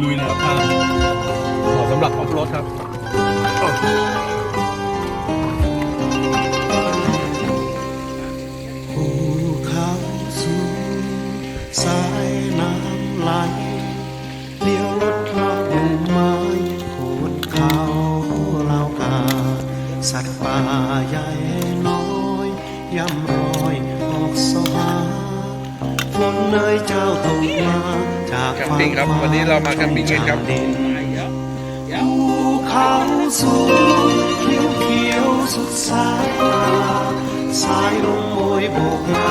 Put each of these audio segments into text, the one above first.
ลุยๆนะครับเหมาะสำหรับออฟโรดครับภูเขาสูงสายน้ำไหลเลี้ยวรถรอบหมู่ไม้โขดเขาเหล่ากาสัตว์ป่าใหญ่น้อยย่ำรอยออกสหาฝนเนยเจ้าตกมาจากฟ้าครับวันนี้เรามาแคมปิ้งกันครับภูเขาสูงเขียวเขียวสุดสายตาสายลมโอยโบกมา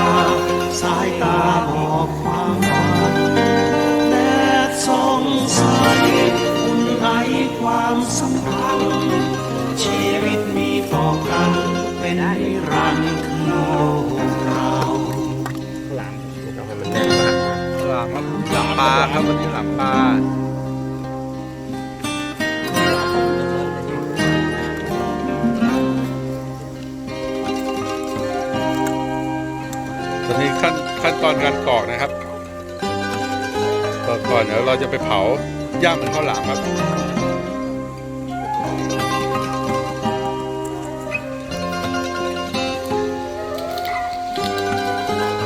สายตาบอกความฝันแดดส่องใสอุ่นไอความสัมพันธ์ชีวิตมีต่อกันเป็นนิรันดร์คือโลกเราหลังปลาครับวันนี้หลังปลาตอนนี้ขั้นตอนการกรอกนะครับก่อนเดี๋ยวเราจะไปเผาย่างเป็นข้าวหลามครับ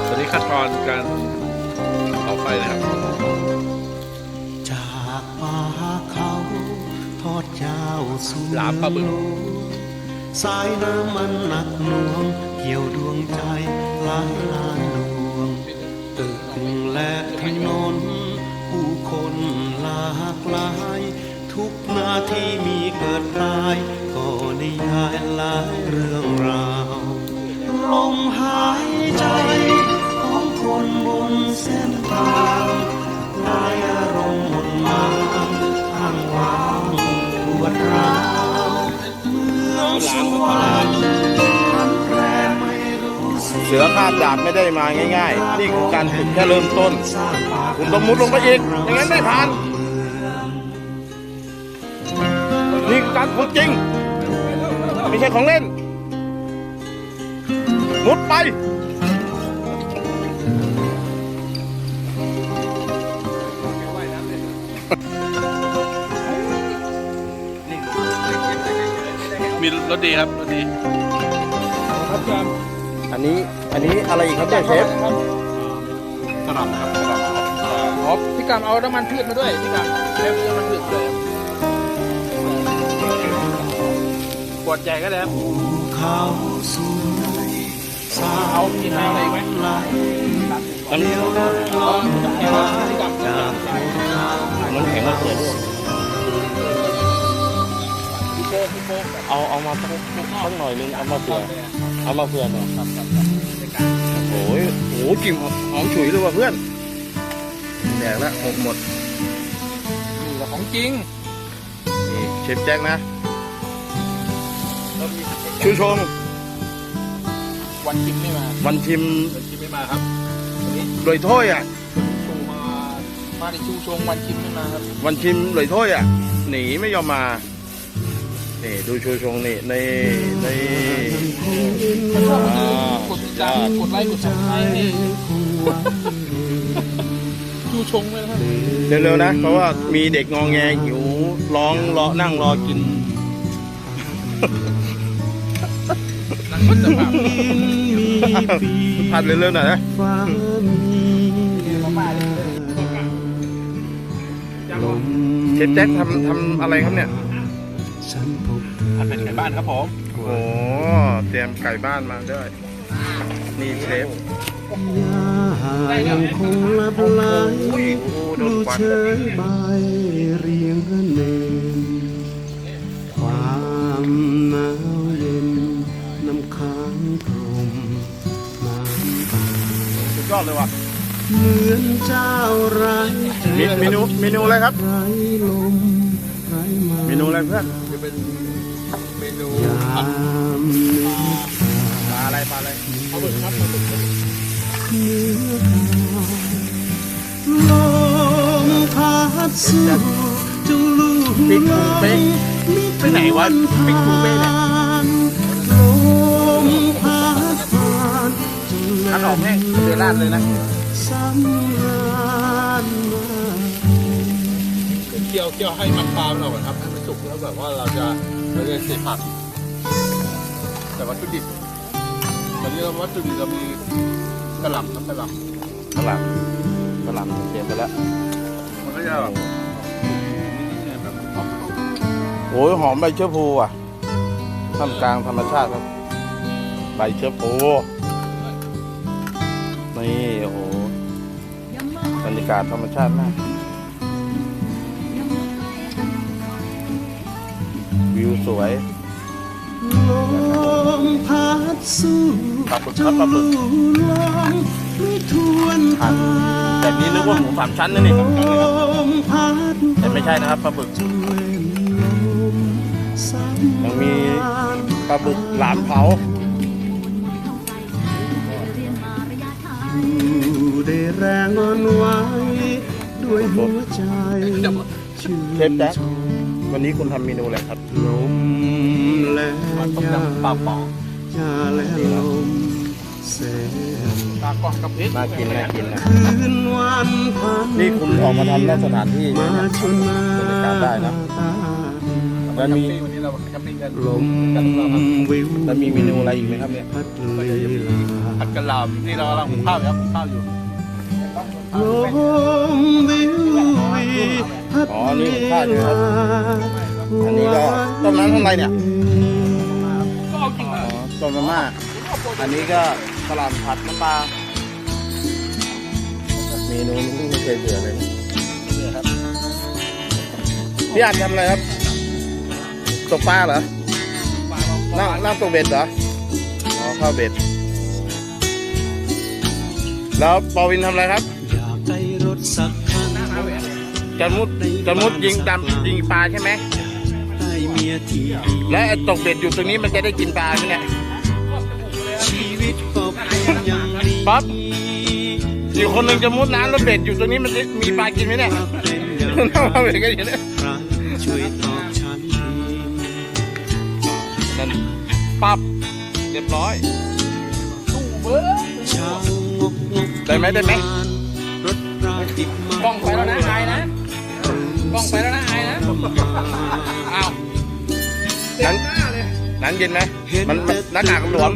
ตอนนี้ขั้นตอนการเผาไฟนะครับจากป่าเขาทอดยาวสู่หลามปลาบึกสายน้ำมันหนักหน่วงเกี่ยวดวงใจหลายล้านดวงตึกและถนนผู้คนหลากหลายทุกนาทีมีเกิดตายก็นิยายหลายเรื่องราวลมหายใจของคนบนเส้นทางหลายอารมณ์หมดมาอ้างว้างปวดร้าวเมืองสวรรค์พันแปรไม่รู้สิ เสือคาบดาบไม่ได้มาง่ายๆนี่คือการฝึกแค่เริ่มต้นคุณต้องมุดลงไปอีกอย่างนั้นไม่ผ่านนี่คือการฝึกจริงไม่ใช่ของเล่นมุดไปมีรสดีครับรสดีครับ อันนี้อะไรอีกครับเนี่ยเชฟกระหล่ำครับกระหล่ำครับอ๋อพี่กำเอาน้ำมันพืชมาด้วยพี่กำเรียกน้ำมันพืชเลยขวดใหญ่ก็ได้ครับเขาสูงสา เอา ว กินอะไรไหม ไหลเลี้ยวรถลองมาจากภูเขา น้ำแข็งมาเกิดเอามาสักหน่อยนึงเอามาเผื่อหน่อยโอ้ยกลิ่นหอมฉุยเลยว่ะเพื่อนแดกแล้วหมดนี่ของจริงนี่เชฟแจ็คนะชูชงวันชิมไม่มา วันชิม ไม่มาครับวันนี้ โดยถ้วยอ่ะ ชูมาในชูชงวันชิมไม่มาครับ วันชิมโดยถ้วยอ่ะหนีไม่ยอมมานี่ดูชูชงนี่ถ้าชอบกดติดตามกดไลค์กดซับสไครต์นี่ชูชงเลยนะครับเร็วๆนะเพราะว่ามีเด็กงอแงหิวร้องรอนั่งรอกินผัดเร็วๆหน่อยนะเชฟแจ็คทำอะไรครับเนี่ยผัดเป็นไก่บ้านครับผมโอ้เตรียมไก่บ้านมาด้วยนี่เชฟยังคงลับไหลดูเชยใบเรียงกันเองความหนาวเย็นน้ำค้างกลมน้ำตา สุดยอดเลยว่ะเหมือนเจ้าไร้เมนูอะไรครับ ไร้ลมไร้มา เมนูอะไรเพื่อน จะเป็นเมนู ยามปลาอะไรปลาบึกครับปลาบึกลมพัดสู่จงลูก ปิ๊กปูเป้ไปไหนวะปิ๊กปูเป้เนี่ย ลมพัดผ่านจง อันออกแห้งเดือดราดเลยนะ สำราญมา เคี่ยวให้มันปลาเราก่อนครับให้มันสุกแล้วแบบว่าเราจะใส่ผักแต่วัตถุดิบตอนนี้วัตถุดิบเรามีกระหล่ำครับกระหล่ำ กระหล่ำเตรียมไปแล้ว มันก็จะแบบ โอ้ยหอมใบเชื้อพลูอ่ะท่ามกลางธรรมชาติครับใบเชื้อพลูนี่โอ้โหบรรยากาศธรรมชาติมากวิวสวย ลมพัดสู่ ปลาบึกครับปลาบึก ลมไม่ทวน หั่นแบบนี้นึกว่าหมูสามชั้นนะนี่ ลมพัด แต่ไม่ใช่นะครับปลาบึก จนเล่นลมสา ยังมีปลาบึกหลามเผา อยู่ได้แรงอ่อนไหวด้วยหัวใจชื่ เชฟแจ๊ค นชม วันนี้คุณทำเมนูอะไรครับ ลมและยา ปลาป๋อง ยาและลมแสน ปลากรอบกับพริก น่ากินน่ากินนะ คืนวันพัน นี่คุณออกมาทำนอกสถานที่ มา นะ ชนมา บรรยากาศได้นะ ตา แล้วมี วันนี้เราแคมปิ้งกัน ลมวิว แล้วมีเมนูอะไรอีกไหมครับเนี่ย พัดลีลา ผัดกะหล่ำที่เรากำลังหุงข้าวครับหุงข้าวอยู่ ลมวิวพัด อ๋อนี่ผมพลาดอยู่ครับ อันนี้ก็ต้มน้ำข้างในเนี่ย ก็เอาจริง อ๋ นะ อต้มมาม่าอันนี้ก็กะหล่ำผัดน้ำปลาเมนูนี้ไม่เคยเบื่อเลยนะ พี่อาจทำอะไรครับตกปลาเหรอนั่งตกเบ็ดเหรออ๋อเข้าเบ็ดแล้วปอวินทำอะไรครับ อยากได้รถสักคัน จะมุดยิงปลาใช่ไหม ได้เมียที่ดี แล้วไอ้ตกเบ็ดอยู่ตรงนี้มันจะได้กินปลาไหมเนี่ย ชีวิตก็เป็นอย่างนี้ ป๊อปอีกคนหนึ่งจะมุดน้ำแล้วเบ็ดอยู่ตรงนี้มันจะมีปลากินไหมเนี่ย เป็นอย่าง นั่งมาเบ็ดกันอยู่เนี่ย ใครช่วยตอบฉันที นั่นปั๊บเรียบร้อย เช้างกงก ได้ไหมได้ไหม รถราติดมาก ล้องไปแล้วนะอายนะกล้องไปแล้วนะอายนะอ้าว นั้นนั้นเย็นไหมมันหน้ากากหลวม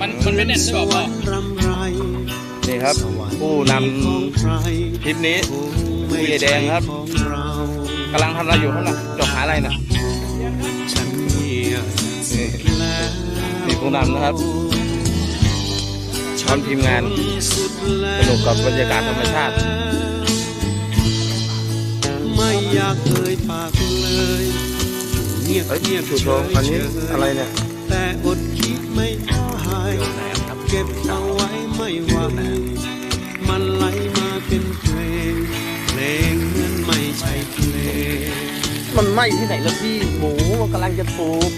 มันไม่แน่นใช่ป่ะพ่อ รำไร นี่ครับ ผู้น ของใคร ำทริปนี้ คงไม่ ผู้ใหญ่แดงครับ ของเรา กำลังทำอะไรอยู่ข้างหลังจบหาอะไรนะ ฉันเงียบ นี่ แล้ว นี่ผู้นำนะครับพร้อมทีมงาน สุดแล้ว สนุกกับบรรยากาศธรรมชาติ ไม่อยากเอ่ยปากเลยเงียบ เฮ้ย เงียบ ชูโชว์อันนี้อะไรเนี่ย แต่อดคิดไม่ได้เก็บเอาไว้ไม่ไหวมันไหลมาเป็นเพลงเพลงเหมือนไม่ใช่เพลง มันไหม้ที่ไหนละพี่หมูมันกำลังจะสุก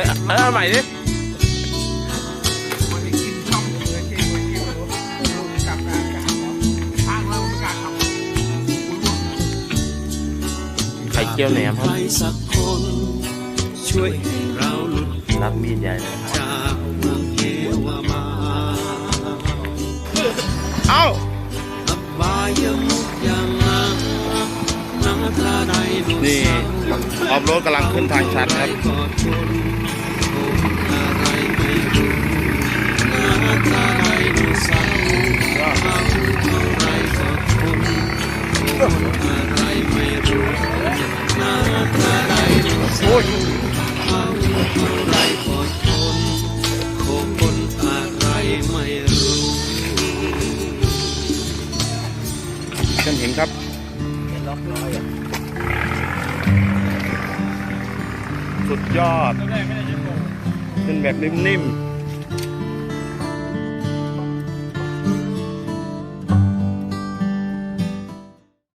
ทำอะไรเอาใหม่ดิไข่เจียวแหนมครับ ใครสักคนช่วยให้เราหลุด รับมีดใหญ่เลย จากเมืองเทวมา เอ้า อบายมุกอย่างนาตราใดโน นี่ ออฟโรดกำลังขึ้นทางชันครับ กอดคนคนอะไรไม่รู้นาตราใดโนเสาร์เขาเท่าไรกอดคนคนอะไรไม่รู้นาตราใดโนเสาร์เขาเท่าไรกอดคนคนอะไรไม่รู้ ฉันเห็นครับ สุดยอด ขึ้นแบบนิ่มๆ